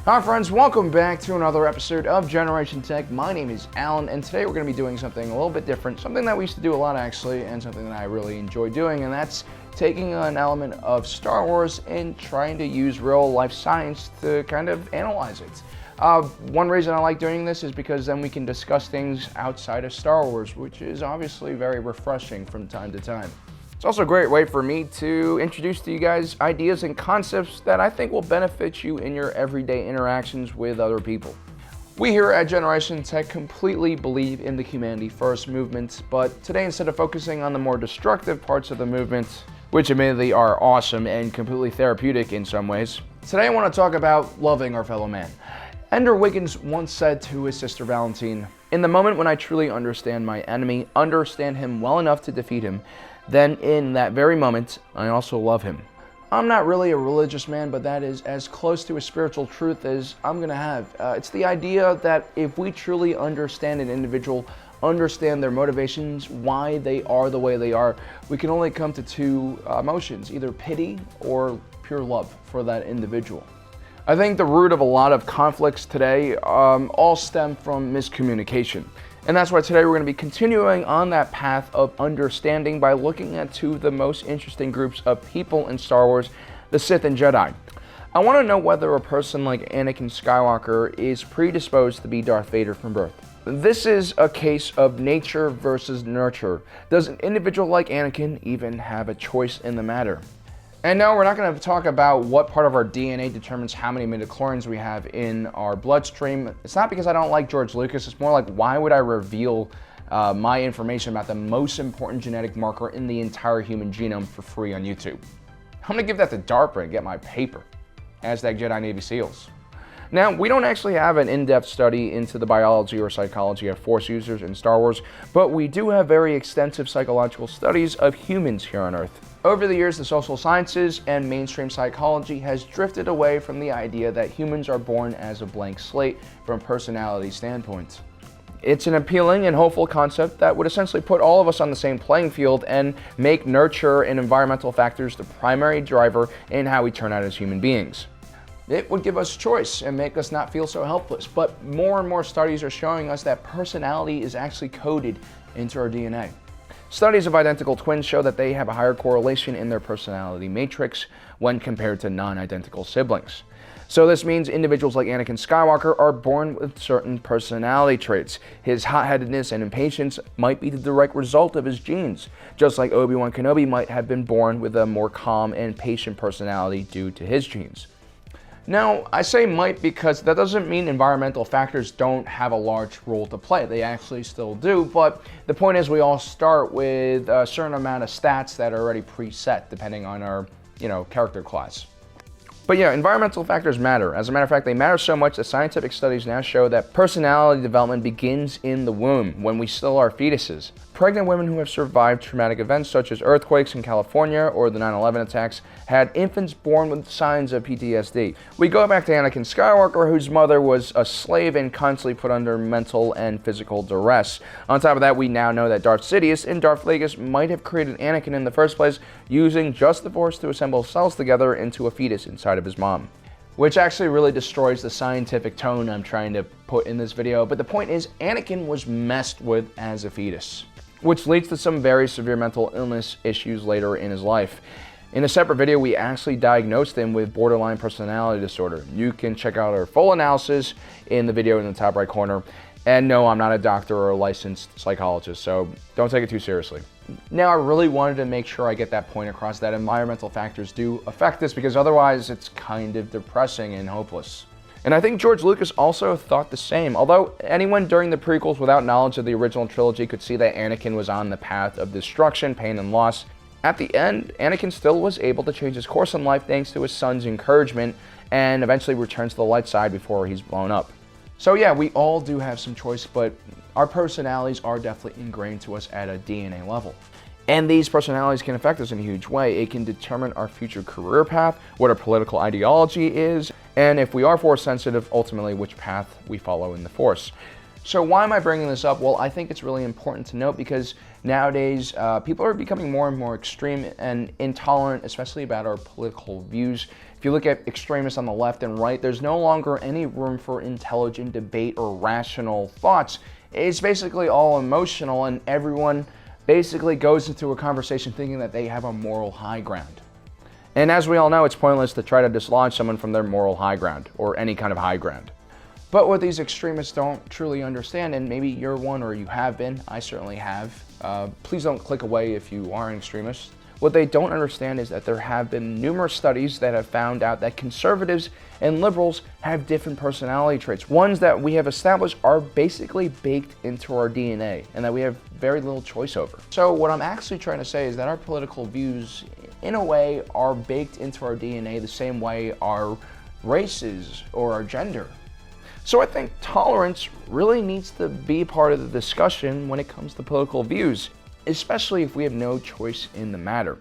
Hi friends, welcome back to another episode of Generation Tech. My name is Alan, and today we're going to be doing something a little bit different, something that we used to do a lot actually, and something that I really enjoy doing, and that's taking an element of Star Wars and trying to use real life science to kind of analyze it. One reason I like doing this is because then we can discuss things outside of Star Wars, which is obviously very refreshing from time to time. It's also a great way for me to introduce to you guys ideas and concepts that I think will benefit you in your everyday interactions with other people. We here at Generation Tech completely believe in the humanity first movement, but today instead of focusing on the more destructive parts of the movement, which admittedly are awesome and completely therapeutic in some ways, today I want to talk about loving our fellow man. Ender Wiggins once said to his sister Valentine, "In the moment when I truly understand my enemy, understand him well enough to defeat him, then in that very moment, I also love him." I'm not really a religious man, but that is as close to a spiritual truth as I'm gonna have. It's the idea that if we truly understand an individual, understand their motivations, why they are the way they are, we can only come to two emotions, either pity or pure love for that individual. I think the root of a lot of conflicts today all stem from miscommunication. And that's why today we're going to be continuing on that path of understanding by looking at two of the most interesting groups of people in Star Wars, the Sith and Jedi. I want to know whether a person like Anakin Skywalker is predisposed to be Darth Vader from birth. This is a case of nature versus nurture. Does an individual like Anakin even have a choice in the matter? And no, we're not going to talk about what part of our DNA determines how many midichlorians we have in our bloodstream. It's not because I don't like George Lucas. It's more like, why would I reveal my information about the most important genetic marker in the entire human genome for free on YouTube? I'm going to give that to DARPA and get my paper. Hashtag Jedi Navy SEALs. Now, we don't actually have an in-depth study into the biology or psychology of Force users in Star Wars, but we do have very extensive psychological studies of humans here on Earth. Over the years, the social sciences and mainstream psychology has drifted away from the idea that humans are born as a blank slate from a personality standpoint. It's an appealing and hopeful concept that would essentially put all of us on the same playing field and make nurture and environmental factors the primary driver in how we turn out as human beings. It would give us choice and make us not feel so helpless, but more and more studies are showing us that personality is actually coded into our DNA. Studies of identical twins show that they have a higher correlation in their personality matrix when compared to non-identical siblings. So this means individuals like Anakin Skywalker are born with certain personality traits. His hot-headedness and impatience might be the direct result of his genes, just like Obi-Wan Kenobi might have been born with a more calm and patient personality due to his genes. Now, I say might because that doesn't mean environmental factors don't have a large role to play. They actually still do, but the point is we all start with a certain amount of stats that are already preset depending on our, character class. But yeah, environmental factors matter. As a matter of fact, they matter so much that scientific studies now show that personality development begins in the womb, when we still are fetuses. Pregnant women who have survived traumatic events such as earthquakes in California or the 9/11 attacks had infants born with signs of PTSD. We go back to Anakin Skywalker, whose mother was a slave and constantly put under mental and physical duress. On top of that, we now know that Darth Sidious and Darth Plagueis might have created Anakin in the first place using just the Force to assemble cells together into a fetus inside of his mom. Which actually really destroys the scientific tone I'm trying to put in this video, but the point is Anakin was messed with as a fetus, which leads to some very severe mental illness issues later in his life. In a separate video, we actually diagnosed him with borderline personality disorder. You can check out our full analysis in the video in the top right corner. And no, I'm not a doctor or a licensed psychologist, so don't take it too seriously. Now, I really wanted to make sure I get that point across that environmental factors do affect this, because otherwise it's kind of depressing and hopeless. And I think George Lucas also thought the same. Although anyone during the prequels without knowledge of the original trilogy could see that Anakin was on the path of destruction, pain, and loss, at the end, Anakin still was able to change his course in life thanks to his son's encouragement and eventually return to the light side before he's blown up. So yeah, we all do have some choice, but our personalities are definitely ingrained to us at a DNA level. And these personalities can affect us in a huge way. It can determine our future career path, what our political ideology is, and if we are Force sensitive, ultimately which path we follow in the Force. So why am I bringing this up? Well, I think it's really important to note because nowadays people are becoming more and more extreme and intolerant, especially about our political views, If you look at extremists on the left and right, there's no longer any room for intelligent debate or rational thoughts. It's basically all emotional, and everyone basically goes into a conversation thinking that they have a moral high ground. And as we all know, it's pointless to try to dislodge someone from their moral high ground, or any kind of high ground. But what these extremists don't truly understand, and maybe you're one or you have been, I certainly have, please don't click away if you are an extremist. What they don't understand is that there have been numerous studies that have found out that conservatives and liberals have different personality traits. Ones that we have established are basically baked into our DNA and that we have very little choice over. So what I'm actually trying to say is that our political views, in a way, are baked into our DNA the same way our races or our gender. So I think tolerance really needs to be part of the discussion when it comes to political views, especially if we have no choice in the matter.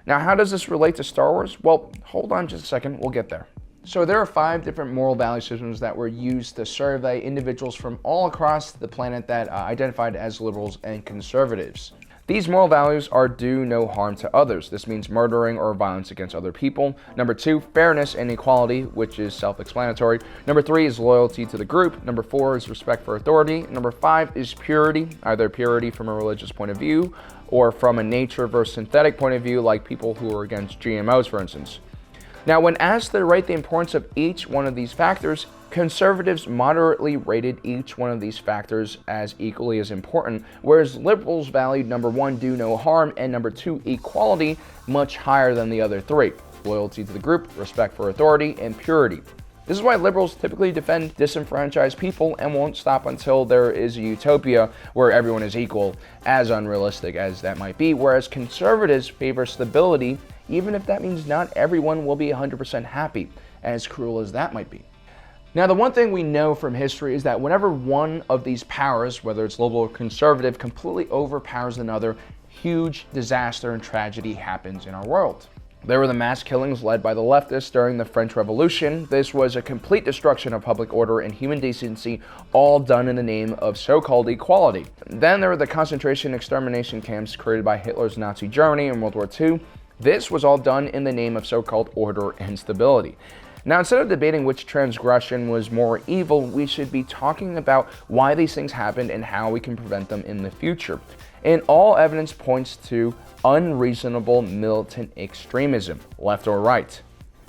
Now, how does this relate to Star Wars? Well, hold on just a second, we'll get there. So there are 5 different moral value systems that were used to survey individuals from all across the planet that identified as liberals and conservatives. These moral values are do no harm to others. This means murdering or violence against other people. Number 2, fairness and equality, which is self-explanatory. Number 3 is loyalty to the group. Number 4 is respect for authority. Number 5 is purity, either purity from a religious point of view or from a nature versus synthetic point of view, like people who are against GMOs, for instance. Now, when asked to rate the importance of each one of these factors, conservatives moderately rated each one of these factors as equally as important, whereas liberals valued number 1, do no harm, and number 2, equality, much higher than the other 3, loyalty to the group, respect for authority, and purity. This is why liberals typically defend disenfranchised people and won't stop until there is a utopia where everyone is equal, as unrealistic as that might be, whereas conservatives favor stability, even if that means not everyone will be 100% happy, as cruel as that might be. Now, the one thing we know from history is that whenever one of these powers, whether it's liberal or conservative, completely overpowers another, huge disaster and tragedy happens in our world. There were the mass killings led by the leftists during the French Revolution. This was a complete destruction of public order and human decency, all done in the name of so-called equality. Then there were the concentration and extermination camps created by Hitler's Nazi Germany in World War II. This was all done in the name of so-called order and stability. Now, instead of debating which transgression was more evil, we should be talking about why these things happened and how we can prevent them in the future. And all evidence points to unreasonable militant extremism, left or right.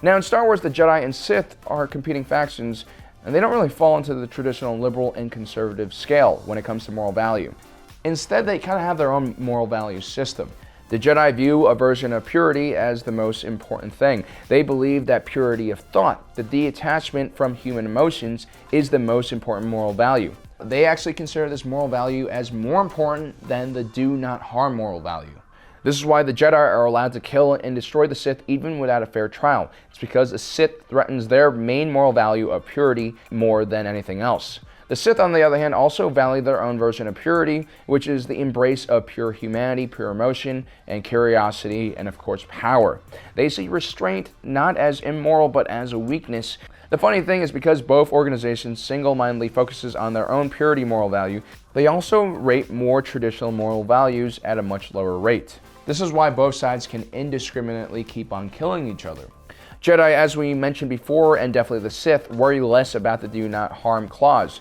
Now, in Star Wars, the Jedi and Sith are competing factions, and they don't really fall into the traditional liberal and conservative scale when it comes to moral value. Instead, they kind of have their own moral value system. The Jedi view a version of purity as the most important thing. They believe that purity of thought, the detachment from human emotions, is the most important moral value. They actually consider this moral value as more important than the do not harm moral value. This is why the Jedi are allowed to kill and destroy the Sith even without a fair trial. It's because the Sith threatens their main moral value of purity more than anything else. The Sith, on the other hand, also value their own version of purity, which is the embrace of pure humanity, pure emotion, and curiosity, and of course, power. They see restraint not as immoral, but as a weakness. The funny thing is, because both organizations single-mindedly focuses on their own purity moral value, they also rate more traditional moral values at a much lower rate. This is why both sides can indiscriminately keep on killing each other. Jedi, as we mentioned before, and definitely the Sith, worry less about the do not harm clause.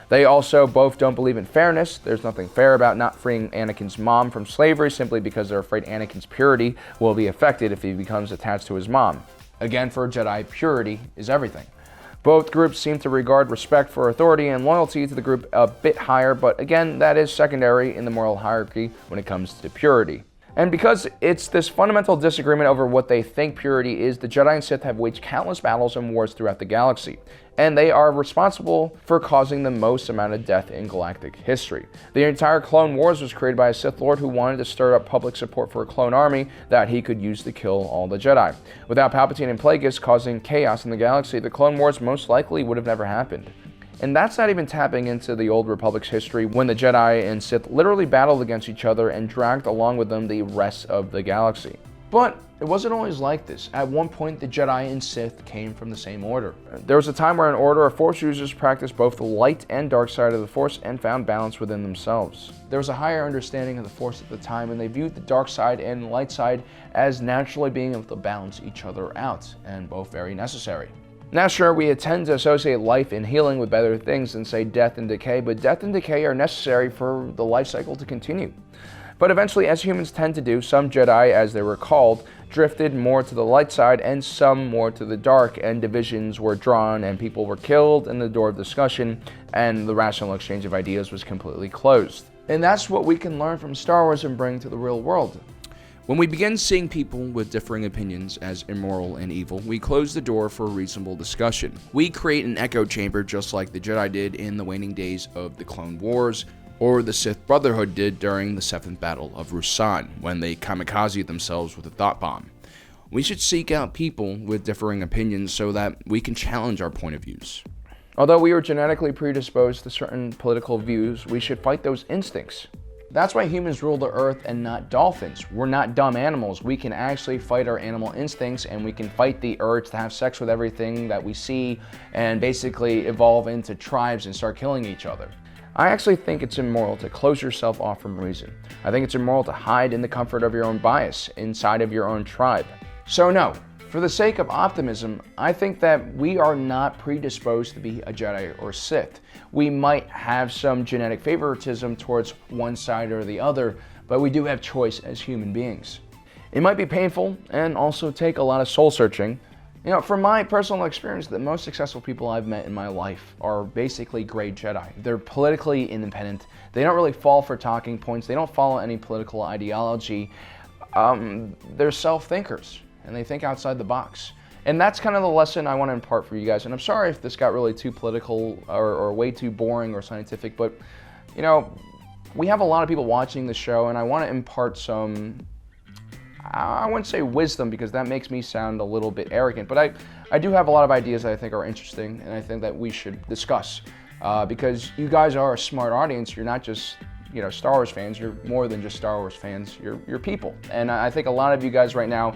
They also both don't believe in fairness. There's nothing fair about not freeing Anakin's mom from slavery simply because they're afraid Anakin's purity will be affected if he becomes attached to his mom. Again, for a Jedi, purity is everything. Both groups seem to regard respect for authority and loyalty to the group a bit higher, but again, that is secondary in the moral hierarchy when it comes to purity. And because it's this fundamental disagreement over what they think purity is, the Jedi and Sith have waged countless battles and wars throughout the galaxy, and they are responsible for causing the most amount of death in galactic history. The entire Clone Wars was created by a Sith Lord who wanted to stir up public support for a clone army that he could use to kill all the Jedi. Without Palpatine and Plagueis causing chaos in the galaxy, the Clone Wars most likely would have never happened. And that's not even tapping into the Old Republic's history when the Jedi and Sith literally battled against each other and dragged along with them the rest of the galaxy. But it wasn't always like this. At one point, the Jedi and Sith came from the same order. There was a time where an order of Force users practiced both the light and dark side of the Force and found balance within themselves. There was a higher understanding of the Force at the time, and they viewed the dark side and the light side as naturally being able to balance each other out, and both very necessary. Now sure, we tend to associate life and healing with better things than say death and decay, but death and decay are necessary for the life cycle to continue. But eventually, as humans tend to do, some Jedi, as they were called, drifted more to the light side and some more to the dark, and divisions were drawn and people were killed, and the door of discussion and the rational exchange of ideas was completely closed. And that's what we can learn from Star Wars and bring to the real world. When we begin seeing people with differing opinions as immoral and evil, we close the door for a reasonable discussion. We create an echo chamber just like the Jedi did in the waning days of the Clone Wars, or the Sith Brotherhood did during the 7th Battle of Ruusan, when they kamikazed themselves with a thought bomb. We should seek out people with differing opinions so that we can challenge our point of views. Although we are genetically predisposed to certain political views, we should fight those instincts. That's why humans rule the earth and not dolphins. We're not dumb animals. We can actually fight our animal instincts, and we can fight the urge to have sex with everything that we see and basically evolve into tribes and start killing each other. I actually think it's immoral to close yourself off from reason. I think it's immoral to hide in the comfort of your own bias inside of your own tribe. So no, for the sake of optimism, I think that we are not predisposed to be a Jedi or Sith. We might have some genetic favoritism towards one side or the other, but we do have choice as human beings. It might be painful and also take a lot of soul searching. You know, from my personal experience, the most successful people I've met in my life are basically great Jedi. They're politically independent. They don't really fall for talking points. They don't follow any political ideology. They're self-thinkers, and they think outside the box. And that's kind of the lesson I want to impart for you guys. And I'm sorry if this got really too political or way too boring or scientific, but, you know, we have a lot of people watching the show, and I want to impart some, I wouldn't say wisdom because that makes me sound a little bit arrogant, but I do have a lot of ideas that I think are interesting and I think that we should discuss because you guys are a smart audience. You're not just, you know, Star Wars fans. You're more than just Star Wars fans. You're people. And I think a lot of you guys right now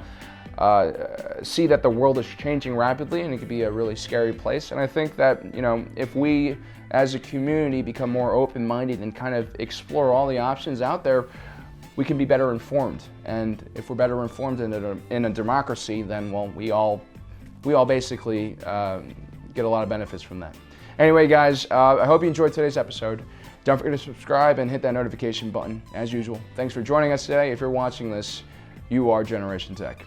see that the world is changing rapidly and it could be a really scary place. And I think that, you know, if we as a community become more open-minded and kind of explore all the options out there, we can be better informed. And if we're better informed in a democracy, then, well, we all basically get a lot of benefits from that. Anyway, guys, I hope you enjoyed today's episode. Don't forget to subscribe and hit that notification button, as usual. Thanks for joining us today. If you're watching this, you are Generation Tech.